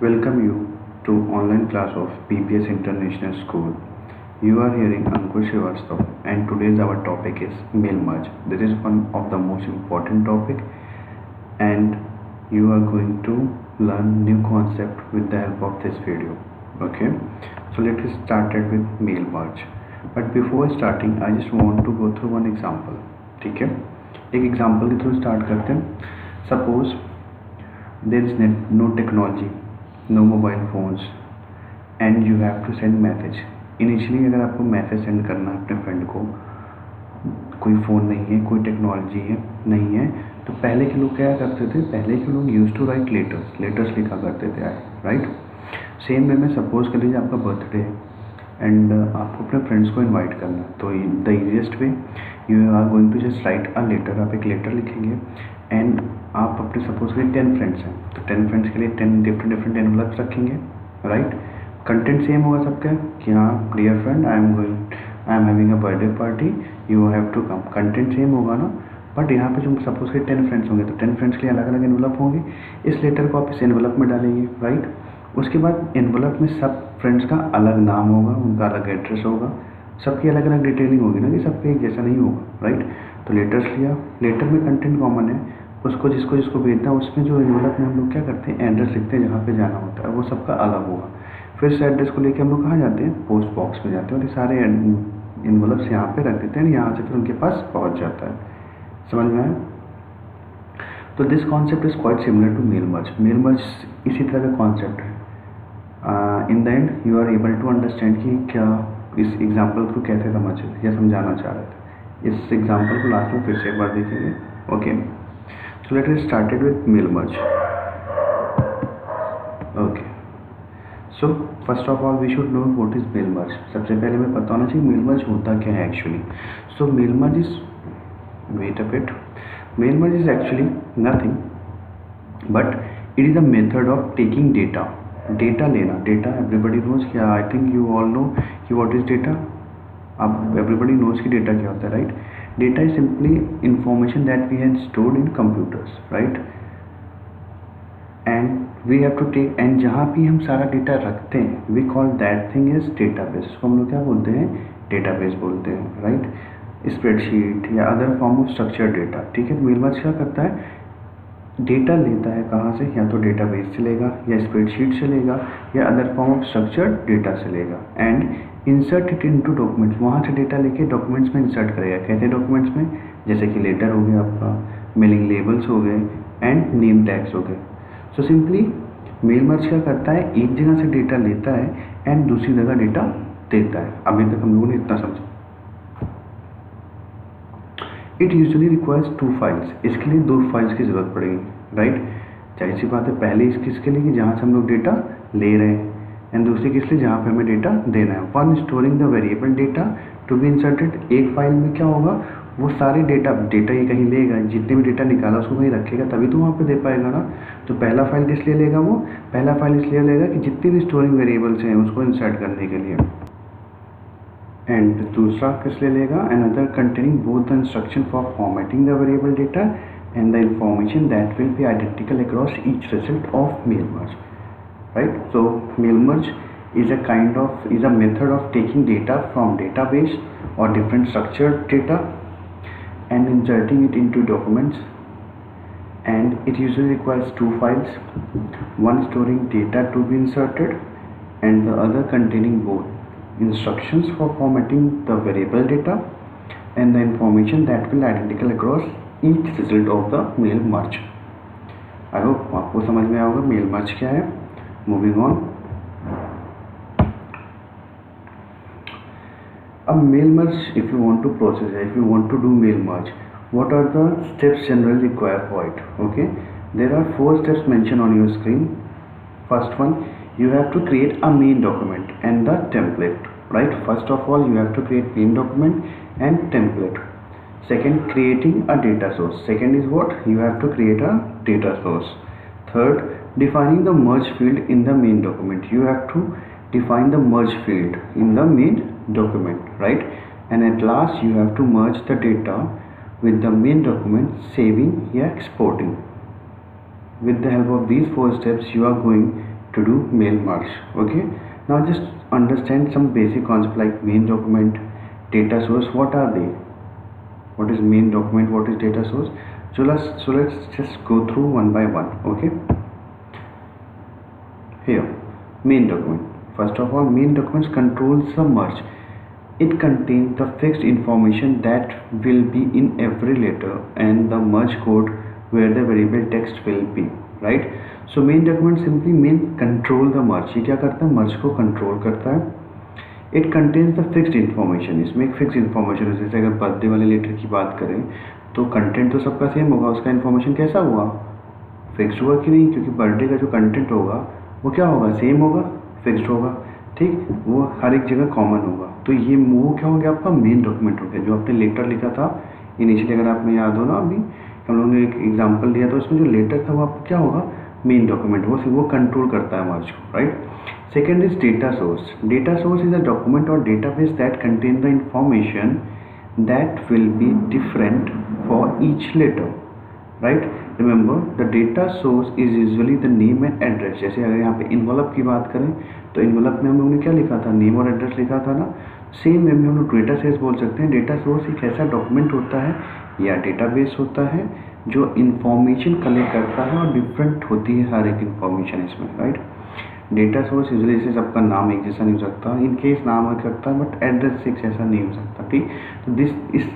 Welcome you to online class of PPS International School. You are hearing Ankur Srivastav and today's our topic is mail merge. This is one of the most important topic and you are going to learn new concept with the help of this video. Okay, so let us start it with mail merge. But before starting I just want to go through one example. ठीक है, एक example के through start करते हैं. Suppose there is no technology, no mobile phones and you have to send message. Initially अगर आपको message send करना है अपने फ्रेंड को, कोई फ़ोन नहीं है, कोई टेक्नोलॉजी है नहीं है, तो पहले के लोग क्या करते थे? पहले के लोग यूज़ टू राइट लेटर्स लिखा करते थे, राइट. सेम वे में सपोज कर लीजिए आपका बर्थडे है एंड आपको अपने फ्रेंड्स को इनवाइट करना, तो the easiest way you are going to just write a letter. आप एक लेटर लिखेंगे एंड आप अपने सपोज के 10 फ्रेंड्स हैं, तो 10 फ्रेंड्स के लिए 10 डिफरेंट एनवलप्स रखेंगे, राइट. कंटेंट सेम होगा सबका कि हाँ dear friend I am having a birthday party, you have to come. Content same होगा ना, बट यहाँ पे जो सपोज के 10 फ्रेंड्स होंगे तो 10 फ्रेंड्स के लिए अलग अलग एनवलप होंगे. इस लेटर को आप इस एनवलप में डालेंगे, राइट. उसके बाद एनवलप में सब फ्रेंड्स का अलग नाम होगा, उनका अलग एड्रेस होगा, सबकी अलग अलग डिटेलिंग होगी ना कि सब पे एक जैसा नहीं होगा, राइट. तो लेटर्स लिया, लेटर में कंटेंट कॉमन है, उसको जिसको भेजना है उसमें जो एनवलप में हम लोग क्या करते हैं एड्रेस लिखते हैं जहाँ पे जाना होता है, वो सबका अलग होगा. फिर इस एड्रेस को लेके हम लोग कहाँ जाते हैं? पोस्ट बॉक्स में जाते हैं और ये सारे एनवलप्स यहाँ पे रख देते हैं, यहाँ से फिर उनके पास पहुँच जाता है. समझ में आया? तो this concept is quite similar to mail merge. Mail merge इसी तरह का कॉन्सेप्ट है. In the end you are able to understand कि क्या इस एग्जाम्पल को कैसे समझाना चाह रहे थे. इस एग्जाम्पल को लास्ट में फिर से एक बार देखेंगे. Okay, so let us started with mail merge. Okay, so first of all we should know what is mail merge. सबसे पहले हमें पता होना चाहिए मेल मर्ज होता क्या है actually. So mail merge is wait a bit. Mail merge is actually nothing but it is a method of taking data लेना. डेटा एवरीबडी नोज क्या, I think you all know कि what is data. अब everybody knows कि data क्या होता है, right. Data is simply information that we have stored in computers, right. And we have to take, and जहाँ भी हम सारा डेटा रखते हैं we call that thing is database. इसको हम लोग क्या बोलते हैं? डेटाबेस बोलते हैं, राइट. स्प्रेडशीट या other form of structured data. ठीक है, मेल मर्ज क्या करता है? डेटा लेता है कहाँ से? या तो डेटाबेस से लेगा या स्प्रेडशीट से लेगा या other form of structured data से लेगा and insert it into documents. वहाँ से डेटा लेके डॉक्यूमेंट्स में इंसर्ट करेगा. कैसे डॉक्यूमेंट्स में? जैसे कि लेटर हो गया आपका, मेलिंग लेबल्स हो गए एंड नेम टैग्स हो गए. सो सिंपली मेल मर्ज क्या करता है? एक जगह से डेटा लेता है एंड दूसरी जगह डेटा देता है. अभी तक हम लोगों ने इतना समझा. It usually requires 2 files. इसके लिए 2 फाइल्स की ज़रूरत पड़ेगी, राइट. जाहिर सी बात है, पहले किसके लिए कि जहाँ से हम लोग डेटा ले रहे हैं एंड दूसरी किस लिए? जहाँ पे हमें डेटा देना है. One storing the variable data to be inserted. एक फाइल में क्या होगा? वो सारे डेटा ये कहीं लेगा, जितने भी डेटा निकाला उसको कहीं रखेगा तभी तो वहाँ पे दे पाएगा ना. तो पहला फाइल किस लिए लेगा? वो पहला फाइल इसलिए लेगा कि जितने भी स्टोरिंग वेरिएबल्स हैं उसको इंसर्ट करने के लिए. एंड दूसरा किस लिए लेगा? Another containing both the instruction for formatting the variable data and the information that will be identical across each result of mail merge, right. So mail merge is a method of taking data from database or different structured data and inserting it into documents, and it usually requires 2 files, one storing data to be inserted and the other containing both instructions for formatting the variable data and the information that will identical across each result of the mail merge. I hope आपको समझ में आया होगा mail merge क्या है. Moving on. अब mail merge if you want to process, if you want to do mail merge, what are the steps generally required for it? Okay, there are 4 steps mentioned on your screen. First one, you have to create a main document and the template, right. First of all you have to create main document and template. Second, creating a data source. Second is what? You have to create a data source. Third, defining the merge field in the main document. You have to define the merge field in the main document, right. And at last you have to merge the data with the main document, saving या exporting. With the help of these 4 steps you are going to do mail merge. Okay, now just understand some basic concept like main document, data source. What are they? What is main document? What is data source? So let's just go through one by one. Okay, here main document. First of all, main documents controls the merge. It contains the fixed information that will be in every letter and the merge code where the variable text will be, right? So main document simply mean control the merge. ये क्या करता है? merge को control करता है. It contains the fixed information. इसमें एक fixed information है. जैसे अगर बर्थडे वाले लेटर की बात करें तो कंटेंट तो सबका सेम होगा, उसका इन्फॉर्मेशन कैसा हुआ? फिक्स्ड हुआ कि नहीं? क्योंकि बर्थडे का जो कंटेंट होगा वो क्या होगा? सेम होगा, फिक्स्ड होगा, ठीक, वो हर एक जगह कॉमन होगा. तो ये वो क्या हो गया? आपका मेन डॉक्यूमेंट हो गया. जो आपने लेटर लिखा था इनिशियली, अगर आपने याद हो ना, अभी हम लोगों ने एक एग्जांपल दिया, तो उसमें जो लेटर था वो आपका क्या होगा? Main document. वो कंट्रोल करता है मर्ज को, right. Second is data source. Data source is a document और database that contain the information that will be different for each letter, right. Remember the data source is usually the name and address. जैसे अगर यहाँ पे involve की बात करें तो involve में हम लोगों ने क्या लिखा था? नेम और एड्रेस लिखा था ना. सेम वे में हम लोग डेटा सोर्स बोल सकते हैं. डेटा सोर्स एक ऐसा डॉक्यूमेंट होता है या डेटाबेस होता है जो इंफॉर्मेशन कलेक्ट करता है और डिफरेंट होती है हर एक इंफॉर्मेशन इसमें, राइट. डेटा सोर्स यूजुअली इसे सबका नाम एक जैसा नहीं हो सकता, इन केस नाम हो सकता है बट एड्रेस एक जैसा नहीं हो सकता, ठीक. तो इस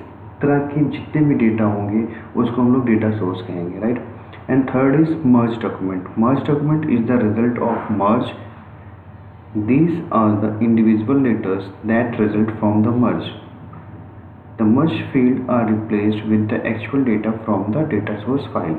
तरह के जितने भी डेटा होंगे उसको हम लोग डेटा सोर्स कहेंगे, right. And third is merge document. Merge document is the result of merge. These are the individual letters that result from the merge. The merge field are replaced with the actual data from the data source file.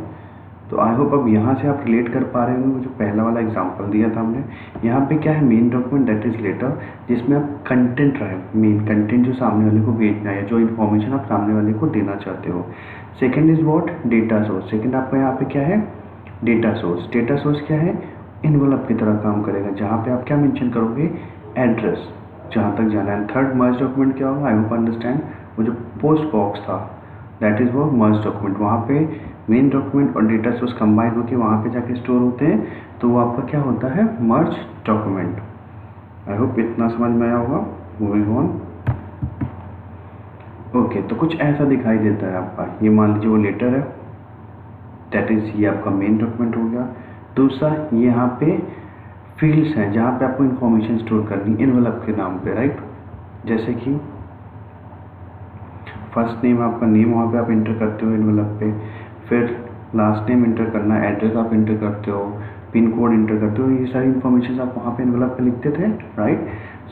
तो I hope अब यहाँ से आप relate कर पा रहे होंगे. जो पहला वाला एग्जांपल दिया था हमने, यहाँ पे क्या है? Main document that is letter, जिसमें आप कंटेंट रहे, मेन कंटेंट जो सामने वाले को भेजना है, जो इन्फॉर्मेशन आप सामने वाले को देना चाहते हो. Second is what? Data source. Second आपका यहाँ पे क्या है? Data source. डेटा सोर्स क्या है? इन्वॉल्व की तरह काम करेगा, जहाँ पे आप क्या मेंशन करोगे? एड्रेस, जहाँ तक जाना है. थर्ड मर्ज डॉक्यूमेंट क्या होगा? I hope understand. वो जो पोस्ट बॉक्स था दैट इज वो मर्ज डॉक्यूमेंट. वहाँ पे मेन डॉक्यूमेंट और डेटा सोर्स कंबाइन होकर वहाँ पे जाके स्टोर होते हैं, तो वो आपका क्या होता है? मर्ज डॉक्यूमेंट. आई होप इतना समझ में आया होगा. Moving on. ओके, तो कुछ ऐसा दिखाई देता है आपका. ये मान लीजिए वो लेटर है, दैट इज ये आपका मेन डॉक्यूमेंट हो गया. दूसरा ये यहाँ पे फील्ड्स हैं जहाँ पे आपको इन्फॉर्मेशन स्टोर करनी एनवेलप के नाम पे, राइट. जैसे कि फर्स्ट नेम आपका नेम वहाँ पे आप इंटर करते हो एनवेलप पे, फिर लास्ट नेम इंटर करना, एड्रेस आप इंटर करते हो, पिन कोड इंटर करते हो. ये सारी इन्फॉर्मेशन आप वहाँ पे एनवेलप पे लिखते थे, राइट.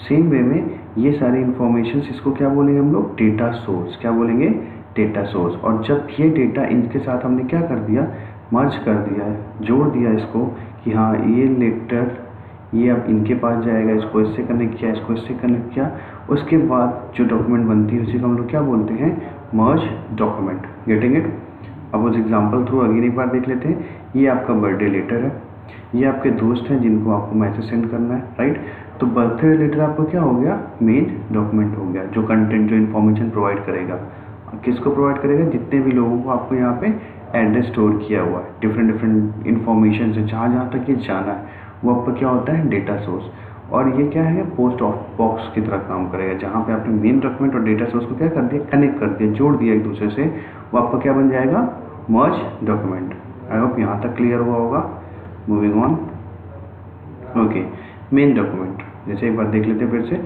सेम वे में ये सारी इन्फॉर्मेशन, इसको क्या बोलेंगे हम लोग? Data source. क्या बोलेंगे? Data source. और जब ये डेटा इनके साथ हमने क्या कर दिया? मर्ज कर दिया है, जोड़ दिया इसको कि हाँ ये लेटर ये अब इनके पास जाएगा, इसको इससे कनेक्ट किया, इसको इससे कनेक्ट किया, उसके बाद जो डॉक्यूमेंट बनती है उसी को हम लोग क्या बोलते हैं? मर्ज डॉक्यूमेंट. Getting it? अब उस एग्जांपल थ्रू अगेन एक बार देख लेते हैं. ये आपका बर्थडे लेटर है, ये आपके दोस्त हैं जिनको आपको मैसेज सेंड करना है, राइट. तो बर्थडे लेटर आपको क्या हो गया? मेन डॉक्यूमेंट हो गया, जो कंटेंट जो इन्फॉर्मेशन प्रोवाइड करेगा. किसको प्रोवाइड करेगा? जितने भी लोगों को आपको यहाँ पे एड्रेस स्टोर किया हुआ है, डिफरेंट इन्फॉर्मेशन से जहाँ तक ये जाना है, वो आपका क्या होता है? Data source. और ये क्या है? पोस्ट बॉक्स की तरह काम करेगा, जहाँ पे आपने मेन डॉक्यूमेंट और डेटा सोर्स को क्या कर दिया? कनेक्ट कर दिया, जोड़ दिया एक दूसरे से. वो आपका क्या बन जाएगा? मर्ज डॉक्यूमेंट. आई होप यहाँ तक क्लियर हुआ होगा. Moving on. Okay, main document जैसे एक बार देख लेते हैं फिर से,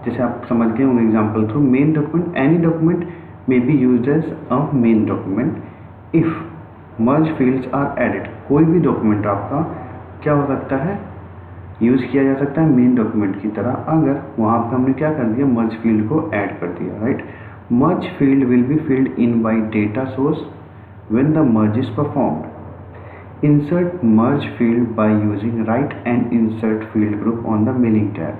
जैसे आप समझ गए होंगे example through. Main document, any document may be used as a main document if merge fields are added. कोई भी डॉक्यूमेंट आपका क्या हो सकता है? यूज़ किया जा सकता है मेन डॉक्यूमेंट की तरह, अगर वहाँ पर हमने क्या कर दिया? मर्ज फील्ड को ऐड कर दिया, right. Merge field will be filled in by data source when the merge is performed. Insert merge field by using right and insert field group on the mailing tab.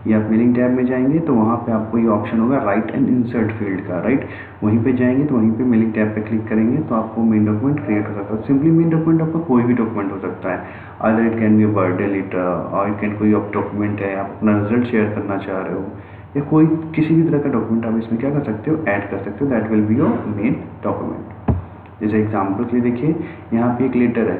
या आप mailing tab में जाएंगे तो वहाँ पे आपको ये option होगा राइट एंड इंसर्ट फील्ड का, राइट. वहीं पे जाएंगे तो वहीं पे मेलिंग टैब पे क्लिक करेंगे तो आपको मेन डॉक्यूमेंट क्रिएट हो सकता है. सिंपली मेन डॉक्यूमेंट आपका कोई भी डॉक्यूमेंट हो सकता है. Other it can be birthday letter और इट कैन कोई डॉक्यूमेंट है, आप अपना रिजल्ट शेयर करना चाह रहे हो, या कोई किसी भी तरह का डॉक्यूमेंट आप इसमें क्या कर सकते हो? ऐड कर सकते हो. That will be your main document. जैसे एग्जाम्पल के लिए देखिए, यहाँ पे एक लेटर है,